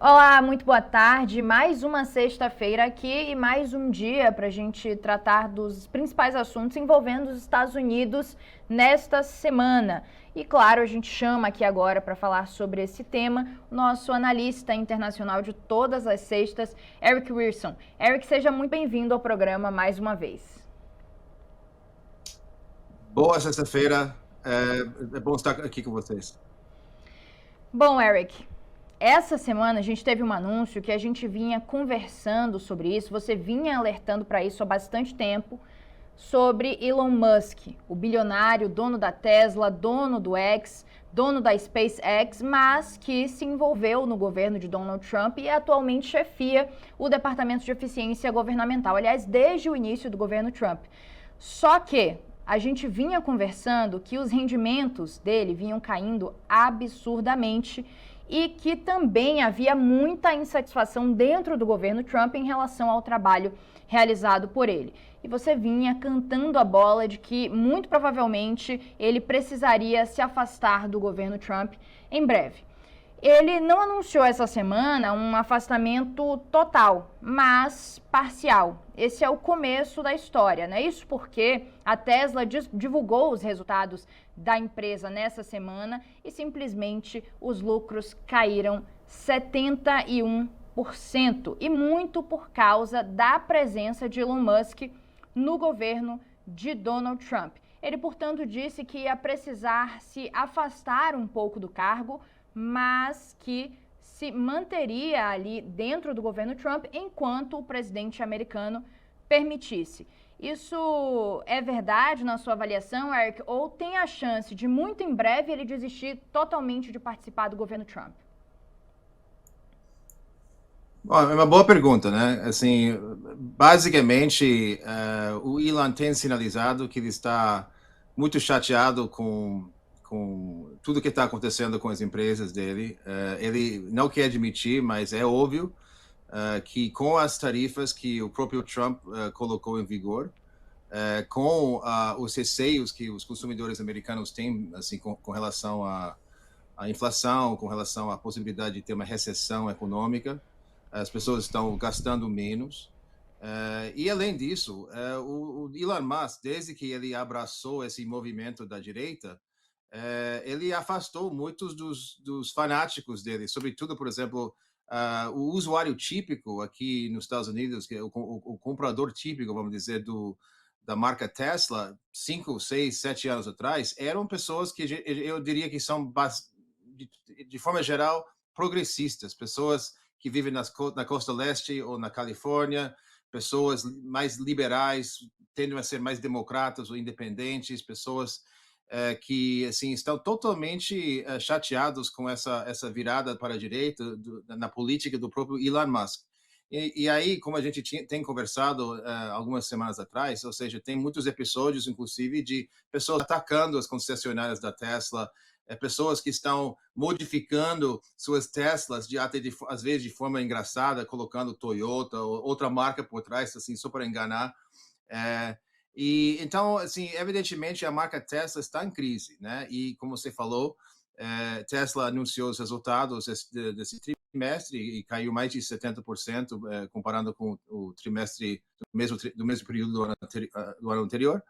Olá, muito boa tarde. Mais uma sexta-feira aqui e mais um dia para a gente tratar dos principais assuntos envolvendo os Estados Unidos nesta semana. E claro, a gente chama aqui agora para falar sobre esse tema o nosso analista internacional de todas as sextas, Eric Wilson. Eric, seja muito bem-vindo ao programa mais uma vez. Boa sexta-feira. É bom estar aqui com vocês. Bom, Eric, essa semana a gente teve um anúncio que a gente vinha conversando sobre isso, você vinha alertando para isso há bastante tempo, sobre Elon Musk, o bilionário, dono da Tesla, dono do X, dono da SpaceX, mas que se envolveu no governo de Donald Trump e atualmente chefia o Departamento de Eficiência Governamental, aliás, desde o início do governo Trump. Só que a gente vinha conversando que os rendimentos dele vinham caindo absurdamente e que também havia muita insatisfação dentro do governo Trump em relação ao trabalho realizado por ele. E você vinha cantando a bola de que muito provavelmente ele precisaria se afastar do governo Trump em breve. Ele não anunciou essa semana um afastamento total, mas parcial. Esse é o começo da história, né? Isso porque a Tesla divulgou os resultados da empresa nessa semana e simplesmente os lucros caíram 71%, e muito por causa da presença de Elon Musk no governo de Donald Trump. Ele, portanto, disse que ia precisar se afastar um pouco do cargo, mas que se manteria ali dentro do governo Trump enquanto o presidente americano permitisse. Isso é verdade na sua avaliação, Eric? Ou tem a chance de muito em breve ele desistir totalmente de participar do governo Trump? Bom, é uma boa pergunta, né? Assim, basicamente, o Elon tem sinalizado que ele está muito chateado com tudo que está acontecendo com as empresas dele. Ele não quer admitir, mas é óbvio que com as tarifas que o próprio Trump colocou em vigor, com os receios que os consumidores americanos têm, assim, com relação à inflação, com relação à possibilidade de ter uma recessão econômica, as pessoas estão gastando menos. E além disso, o Elon Musk, desde que ele abraçou esse movimento da direita, ele afastou muitos dos fanáticos dele, sobretudo, por exemplo, o usuário típico aqui nos Estados Unidos, que é o comprador típico, vamos dizer, da marca Tesla, 5, 6, 7 anos atrás, eram pessoas que eu diria que são, de forma geral, progressistas, pessoas que vivem na costa leste ou na Califórnia, pessoas mais liberais, tendem a ser mais democratas ou independentes, pessoas que assim estão totalmente chateados com essa virada para a direita na política do próprio Elon Musk. E aí, como a gente tem conversado algumas semanas atrás, ou seja, tem muitos episódios, inclusive, de pessoas atacando as concessionárias da Tesla, pessoas que estão modificando suas Teslas, às vezes de forma engraçada, colocando Toyota ou outra marca por trás, assim, só para enganar. É, e então, assim, evidentemente a marca Tesla está em crise, né? E como você falou, Tesla anunciou os resultados desse trimestre e caiu mais de 70%, comparando com o trimestre do mesmo período do ano anterior.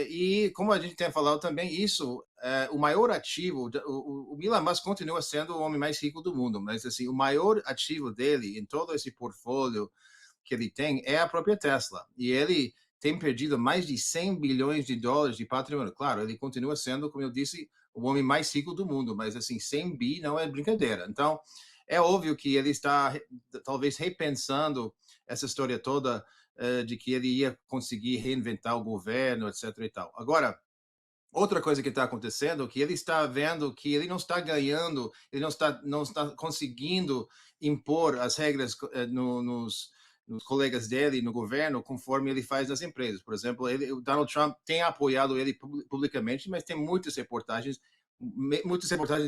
E como a gente tem falado também, isso, o maior ativo, o Elon Musk continua sendo o homem mais rico do mundo, mas assim, o maior ativo dele em todo esse portfólio que ele tem é a própria Tesla. E ele tem perdido mais de 100 bilhões de dólares de patrimônio. Claro, ele continua sendo, como eu disse, o homem mais rico do mundo, mas assim, 100 bi não é brincadeira. Então, é óbvio que ele está talvez repensando essa história toda de que ele ia conseguir reinventar o governo, etc. e tal. Agora, outra coisa que está acontecendo é que ele está vendo que ele não está ganhando, ele não está conseguindo impor as regras nos colegas dele no governo conforme ele faz nas empresas. Por exemplo, o Donald Trump tem apoiado ele publicamente, mas tem muitas reportagens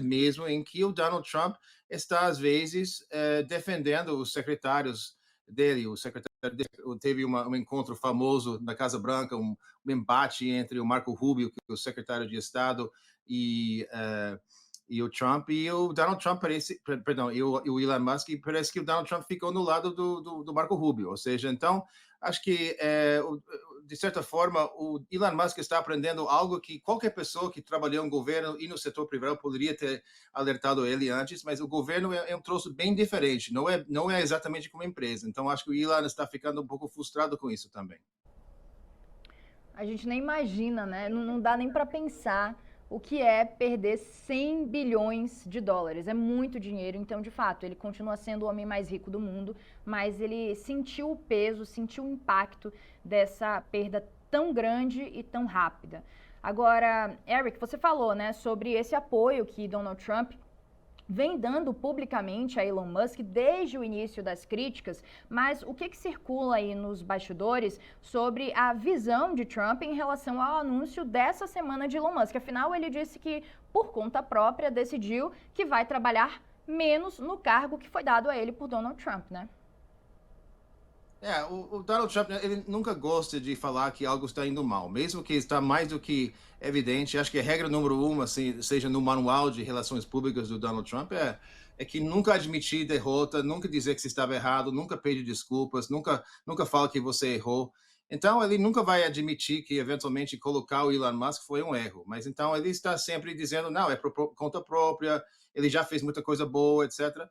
mesmo em que o Donald Trump está às vezes defendendo os secretários dele. O secretário teve um encontro famoso na Casa Branca, um embate entre o Marco Rubio, que é o secretário de Estado, e e o Trump e o Donald Trump parece, perdão, e o Elon Musk, e parece que o Donald Trump ficou no lado do Marco Rubio, ou seja, então acho que de certa forma o Elon Musk está aprendendo algo que qualquer pessoa que trabalhou em governo e no setor privado poderia ter alertado ele antes, mas o governo é um troço bem diferente, não é exatamente como empresa, então acho que o Elon está ficando um pouco frustrado com isso também. A gente nem imagina, né? Não dá nem para pensar o que é perder 100 bilhões de dólares. É muito dinheiro, então, de fato, ele continua sendo o homem mais rico do mundo, mas ele sentiu o peso, sentiu o impacto dessa perda tão grande e tão rápida. Agora, Eric, você falou, né, sobre esse apoio que Donald Trump vem dando publicamente a Elon Musk desde o início das críticas, mas o que circula aí nos bastidores sobre a visão de Trump em relação ao anúncio dessa semana de Elon Musk? Afinal, ele disse que, por conta própria, decidiu que vai trabalhar menos no cargo que foi dado a ele por Donald Trump, né? O Donald Trump, né, ele nunca gosta de falar que algo está indo mal, mesmo que está mais do que evidente. Acho que a regra número um, assim, seja no manual de relações públicas do Donald Trump, é que nunca admitir derrota, nunca dizer que você estava errado, nunca pedir desculpas, nunca fala que você errou. Então, ele nunca vai admitir que, eventualmente, colocar o Elon Musk foi um erro. Mas, então, ele está sempre dizendo, não, é por conta própria, ele já fez muita coisa boa, etc.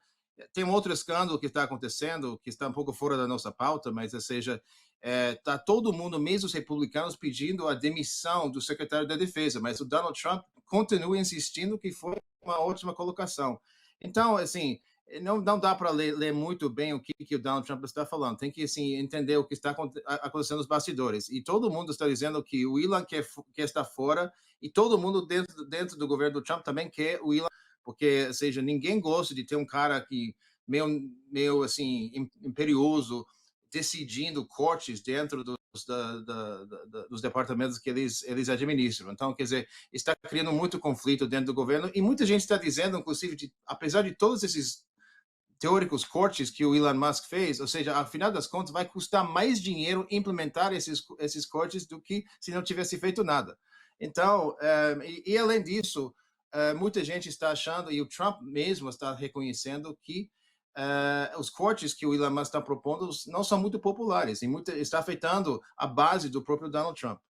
Tem um outro escândalo que está acontecendo, que está um pouco fora da nossa pauta, mas, ou seja, está todo mundo, mesmo os republicanos, pedindo a demissão do secretário da Defesa, mas o Donald Trump continua insistindo que foi uma ótima colocação. Então, assim, não dá para ler muito bem o que o Donald Trump está falando. Tem que assim, entender o que está acontecendo nos bastidores. E todo mundo está dizendo que o Elon quer estar fora, e todo mundo dentro do governo do Trump também quer o Elon, porque, ou seja, ninguém gosta de ter um cara que meio assim imperioso decidindo cortes dentro dos departamentos que eles administram. Então, quer dizer, está criando muito conflito dentro do governo, e muita gente está dizendo, inclusive, apesar de todos esses teóricos cortes que o Elon Musk fez, ou seja, afinal das contas, vai custar mais dinheiro implementar esses cortes do que se não tivesse feito nada. Então, e além disso, muita gente está achando, e o Trump mesmo está reconhecendo, que os cortes que o Elon Musk está propondo não são muito populares, e está afetando a base do próprio Donald Trump.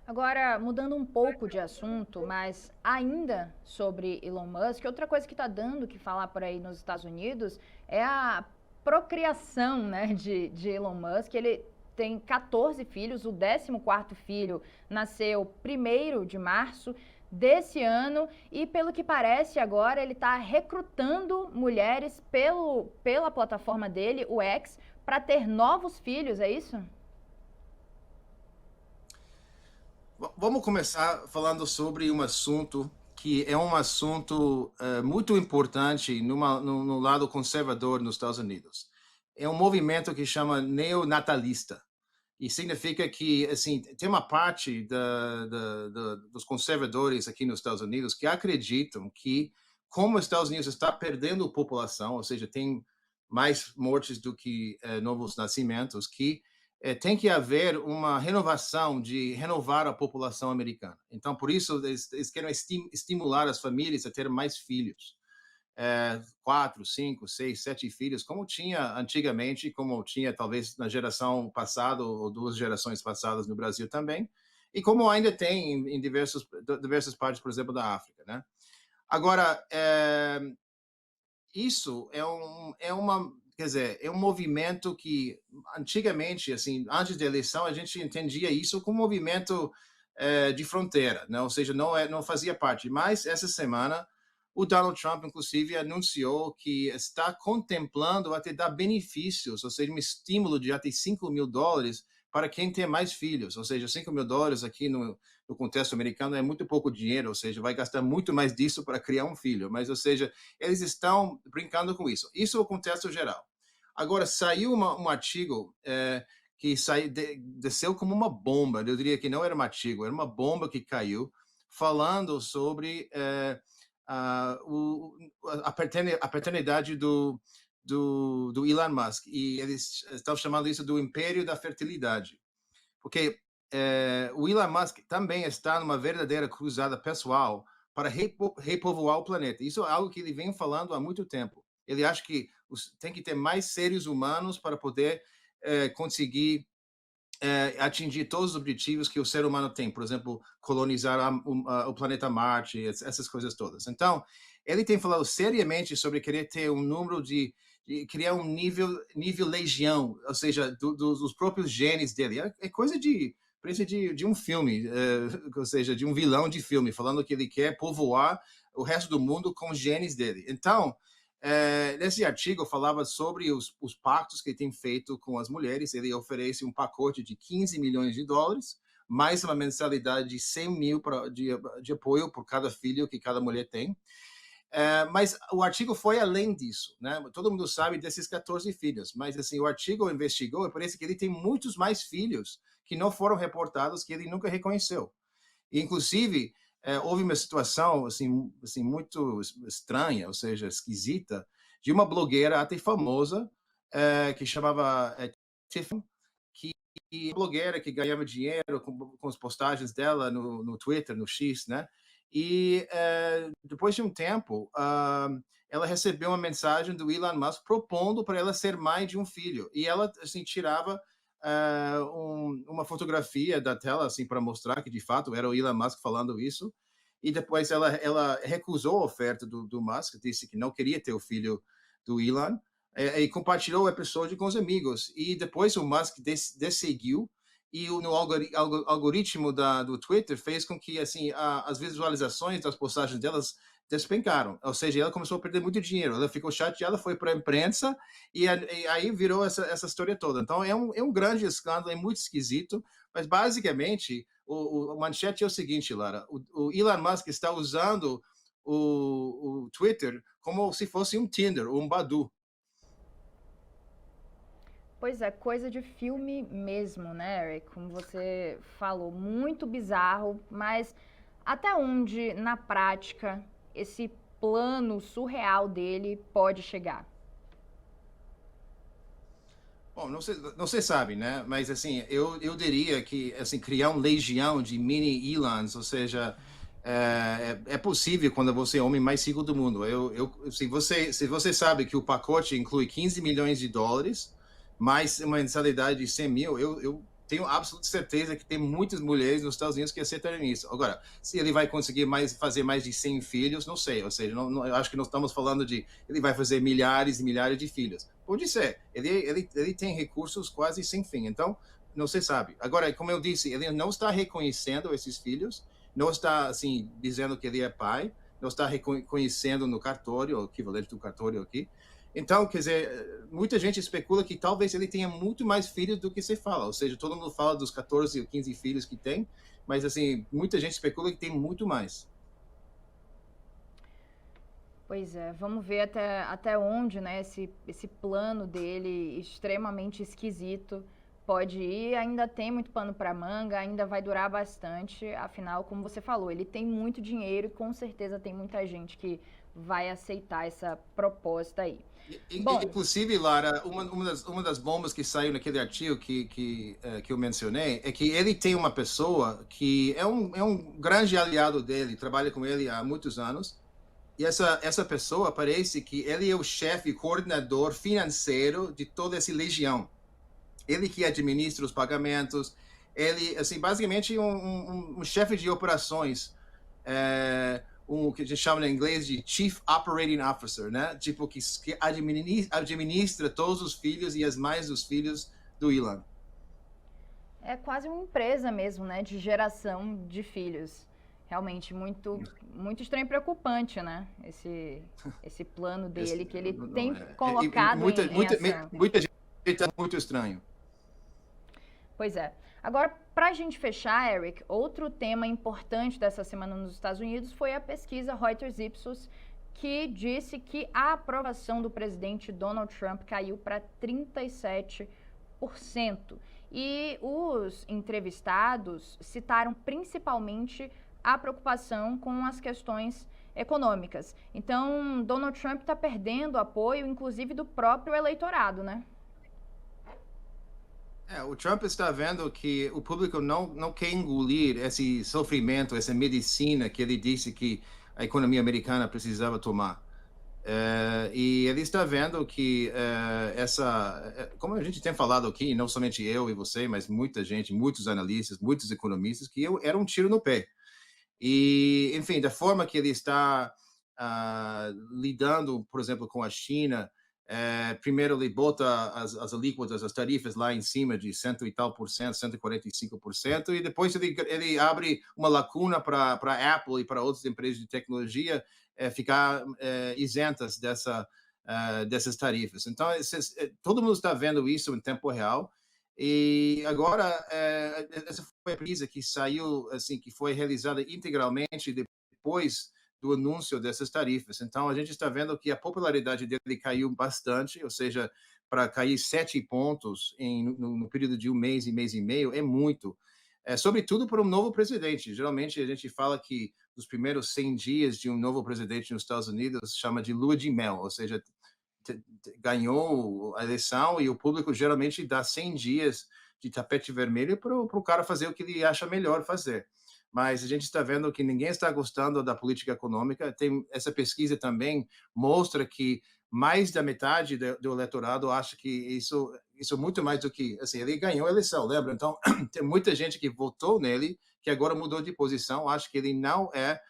Agora, mudando um pouco de assunto, mas ainda sobre Elon Musk, outra coisa que está dando que falar por aí nos Estados Unidos é a procriação, né, de Elon Musk. Ele tem 14 filhos, o 14º filho nasceu 1º de março desse ano e, pelo que parece agora, ele está recrutando mulheres pela plataforma dele, o X, para ter novos filhos, é isso? Vamos começar falando sobre um assunto que é um assunto muito importante no lado conservador nos Estados Unidos. É um movimento que chama neonatalista. E significa que, assim, tem uma parte dos conservadores aqui nos Estados Unidos que acreditam que, como os Estados Unidos está perdendo população, ou seja, tem mais mortes do que novos nascimentos, que tem que haver uma renovação de renovar a população americana. Então, por isso, eles querem estimular as famílias a ter mais filhos. 4, 5, 6, 7 filhos, como tinha antigamente, como tinha talvez na geração passada ou 2 gerações passadas no Brasil também, e como ainda tem em diversas partes, por exemplo, da África, né? Agora, isso quer dizer, é um movimento que antigamente, assim, antes da eleição, a gente entendia isso como um movimento de fronteira, né? Ou seja, não fazia parte. Mas essa semana o Donald Trump, inclusive, anunciou que está contemplando até dar benefícios, ou seja, um estímulo de até $5.000 para quem tem mais filhos. Ou seja, $5.000 aqui no contexto americano é muito pouco dinheiro, ou seja, vai gastar muito mais disso para criar um filho. Mas, ou seja, eles estão brincando com isso. Isso é o contexto geral. Agora, saiu um artigo que desceu como uma bomba. Eu diria que não era um artigo, era uma bomba que caiu, falando sobre a paternidade do Elon Musk. E eles estão chamando isso do império da fertilidade. Porque o Elon Musk também está numa verdadeira cruzada pessoal para repovoar o planeta. Isso é algo que ele vem falando há muito tempo. Ele acha que tem que ter mais seres humanos para poder conseguir atingir todos os objetivos que o ser humano tem, por exemplo, colonizar o planeta Marte, essas coisas todas. Então, ele tem falado seriamente sobre querer ter um número de criar um nível legião, ou seja, dos próprios genes dele. É coisa parece de um filme, ou seja, de um vilão de filme, falando que ele quer povoar o resto do mundo com os genes dele. Então, nesse artigo falava sobre os pactos que ele tem feito com as mulheres. Ele oferece um pacote de 15 milhões de dólares, mais uma mensalidade de 100 mil de apoio por cada filho que cada mulher tem. Mas o artigo foi além disso, né? Todo mundo sabe desses 14 filhos, mas assim, o artigo investigou e parece que ele tem muitos mais filhos que não foram reportados, que ele nunca reconheceu. Inclusive, houve uma situação assim muito estranha, ou seja, esquisita, de uma blogueira até famosa, que chamava Tiffany, que blogueira que ganhava dinheiro com as postagens dela no Twitter, no X, né? E depois de um tempo, ela recebeu uma mensagem do Elon Musk propondo para ela ser mãe de um filho. E ela assim tirava uma fotografia da tela assim para mostrar que de fato era o Elon Musk falando isso. E depois ela recusou a oferta do Musk, disse que não queria ter o filho do Elon, e compartilhou o episódio com os amigos. E depois o Musk desseguiu, e no algoritmo do Twitter fez com que assim as visualizações das postagens delas despencaram. Ou seja, ela começou a perder muito dinheiro. Ela ficou chateada, foi para a imprensa e aí virou essa história toda. Então é um grande escândalo, é muito esquisito, mas basicamente o manchete é o seguinte, Lara: o Elon Musk está usando o Twitter como se fosse um Tinder ou um Badoo. Pois é, coisa de filme mesmo, né, Eric? Como você falou, muito bizarro, mas até onde, na prática, esse plano surreal dele pode chegar? Bom, não se sabe, né? Mas assim, eu diria que assim criar uma legião de mini Elons, ou seja, é possível quando você é o homem mais rico do mundo. Se você sabe que o pacote inclui 15 milhões de dólares, mais uma mensalidade de 100 mil, eu tenho absoluta certeza que tem muitas mulheres nos Estados Unidos que aceitariam isso. Agora, se ele vai conseguir fazer mais de 100 filhos, não sei. Ou seja, eu acho que nós estamos falando de ele vai fazer milhares e milhares de filhos. Pode ser. Ele tem recursos quase sem fim. Então, não se sabe. Agora, como eu disse, ele não está reconhecendo esses filhos, não está assim dizendo que ele é pai, não está reconhecendo no cartório, o equivalente do cartório aqui. Então, quer dizer, muita gente especula que talvez ele tenha muito mais filhos do que se fala. Ou seja, todo mundo fala dos 14 ou 15 filhos que tem, mas assim, muita gente especula que tem muito mais. Pois é, vamos ver até onde, né, esse plano dele extremamente esquisito pode ir. Ainda tem muito pano para manga, ainda vai durar bastante. Afinal, como você falou, ele tem muito dinheiro e com certeza tem muita gente que vai aceitar essa proposta aí. Bom, Inclusive, Lara, uma das bombas que saiu naquele artigo que eu mencionei é que ele tem uma pessoa que é um grande aliado dele, trabalha com ele há muitos anos. E essa pessoa parece que ele é o chefe, coordenador financeiro de toda essa legião. Ele que administra os pagamentos, ele, assim, basicamente um chefe de operações, que a gente chama em inglês de Chief Operating Officer, né? Tipo, que administra todos os filhos e as mães dos filhos do Elon. é quase uma empresa mesmo, né, de geração de filhos. Realmente muito estranho e preocupante, né? Esse plano dele que ele tem colocado em ação. Muita gente está muito estranho. Pois é. Agora, para a gente fechar, Eric, outro tema importante dessa semana nos Estados Unidos foi a pesquisa Reuters Ipsos, que disse que a aprovação do presidente Donald Trump caiu para 37%. E os entrevistados citaram principalmente a preocupação com as questões econômicas. Então, Donald Trump está perdendo apoio, inclusive do próprio eleitorado, né? O Trump está vendo que o público não quer engolir esse sofrimento, essa medicina que ele disse que a economia americana precisava tomar. E ele está vendo que como a gente tem falado aqui, não somente eu e você, mas muita gente, muitos analistas, muitos economistas, que era um tiro no pé. E, enfim, da forma que ele está lidando, por exemplo, com a China, primeiro ele bota as alíquotas, as tarifas lá em cima de cento e tal por cento, 145%, e depois ele abre uma lacuna para a Apple e para outras empresas de tecnologia ficar isentas dessas tarifas. Então, todo mundo está vendo isso em tempo real. E agora, essa foi a pesquisa que saiu, assim, que foi realizada integralmente depois do anúncio dessas tarifas. Então, a gente está vendo que a popularidade dele caiu bastante, ou seja, para cair 7 pontos no período de um mês e meio, é muito. Sobretudo para um novo presidente. Geralmente, a gente fala que os primeiros 100 dias de um novo presidente nos Estados Unidos chama de lua de mel, ou seja, ganhou a eleição e o público geralmente dá 100 dias de tapete vermelho para o cara fazer o que ele acha melhor fazer. Mas a gente está vendo que ninguém está gostando da política econômica. Essa pesquisa também mostra que mais da metade do eleitorado acha que isso é muito mais do que... Assim, ele ganhou a eleição, lembra? Então, tem muita gente que votou nele, que agora mudou de posição, acha que ele não é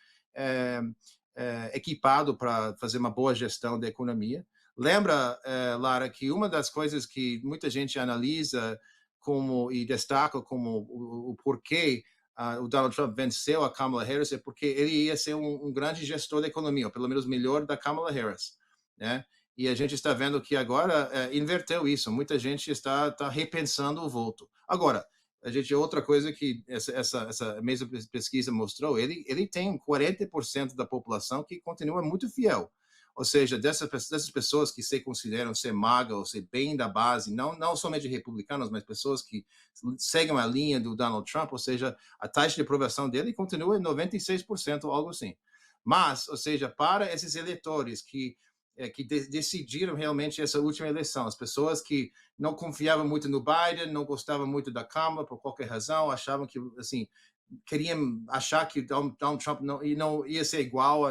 equipado para fazer uma boa gestão da economia. Lembra, Lara, que uma das coisas que muita gente analisa e destaca como o porquê o Donald Trump venceu a Kamala Harris é porque ele ia ser um grande gestor da economia, ou pelo menos melhor da Kamala Harris, né? E a gente está vendo que agora inverteu isso. Muita gente está repensando o voto. Agora, outra coisa que essa mesma pesquisa mostrou, ele tem 40% da população que continua muito fiel. Ou seja, dessas pessoas que se consideram ser maga ou ser bem da base, não somente republicanos, mas pessoas que seguem a linha do Donald Trump, ou seja, a taxa de aprovação dele continua em 96%, algo assim. Mas, ou seja, para esses eleitores que decidiram realmente essa última eleição, as pessoas que não confiavam muito no Biden, não gostavam muito da Kamala por qualquer razão, achavam que, assim, queriam achar que Donald Trump não ia ser igual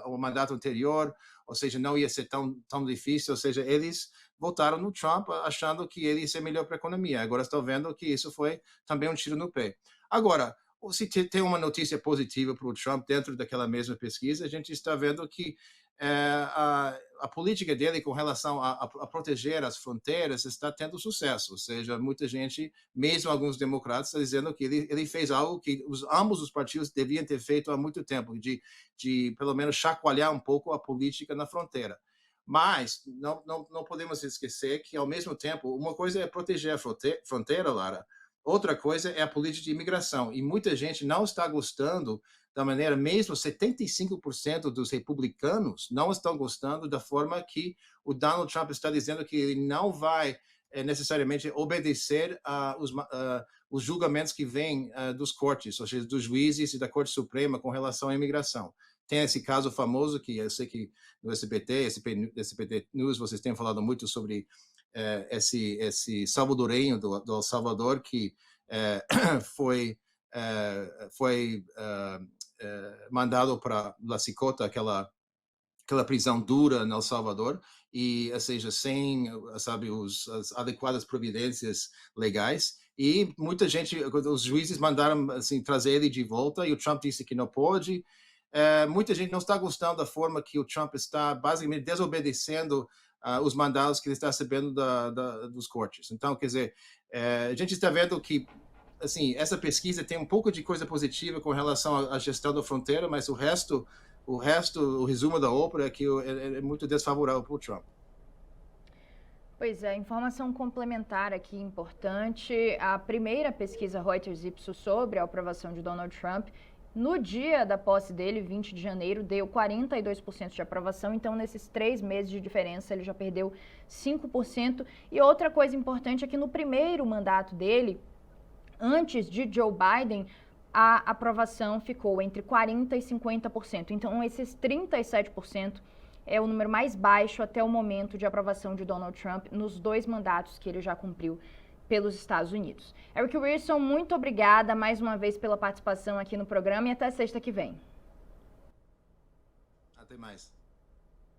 ao mandato anterior, ou seja, não ia ser tão difícil, ou seja, eles votaram no Trump achando que ele ia ser melhor para a economia. Agora estão vendo que isso foi também um tiro no pé. Agora, se tem uma notícia positiva para o Trump dentro daquela mesma pesquisa, a gente está vendo que a política dele com relação a proteger as fronteiras está tendo sucesso. Ou seja, muita gente, mesmo alguns democratas, está dizendo que ele fez algo que ambos os partidos deviam ter feito há muito tempo, de pelo menos chacoalhar um pouco a política na fronteira. Mas não podemos esquecer que, ao mesmo tempo, uma coisa é proteger a fronteira, Lara, outra coisa é a política de imigração. E muita gente não está gostando da maneira, mesmo 75% dos republicanos não estão gostando da forma que o Donald Trump está dizendo que ele não vai necessariamente obedecer os julgamentos que vêm dos cortes, ou seja, dos juízes e da Corte Suprema com relação à imigração. Tem esse caso famoso que eu sei que no SBT News vocês têm falado muito sobre esse salvadorenho do El Salvador que foi mandado para La Cicota, aquela prisão dura no El Salvador, e, ou seja, sem, sabe, as adequadas providências legais. E muita gente, os juízes mandaram assim, trazer ele de volta, e o Trump disse que não pode. Muita gente não está gostando da forma que o Trump está basicamente desobedecendo os mandados que ele está recebendo dos cortes. Então, quer dizer, a gente está vendo que assim, essa pesquisa tem um pouco de coisa positiva com relação à gestão da fronteira, mas o resumo da ópera é que é muito desfavorável para o Trump. Pois é, informação complementar aqui importante. A primeira pesquisa Reuters Ipsos sobre a aprovação de Donald Trump, no dia da posse dele, 20 de janeiro, deu 42% de aprovação. Então, nesses 3 meses de diferença, ele já perdeu 5%. E outra coisa importante é que no primeiro mandato dele, antes de Joe Biden, a aprovação ficou entre 40% e 50%. Então, esses 37% é o número mais baixo até o momento de aprovação de Donald Trump nos 2 mandatos que ele já cumpriu pelos Estados Unidos. Eric Wilson, muito obrigada mais uma vez pela participação aqui no programa e até sexta que vem. Até mais.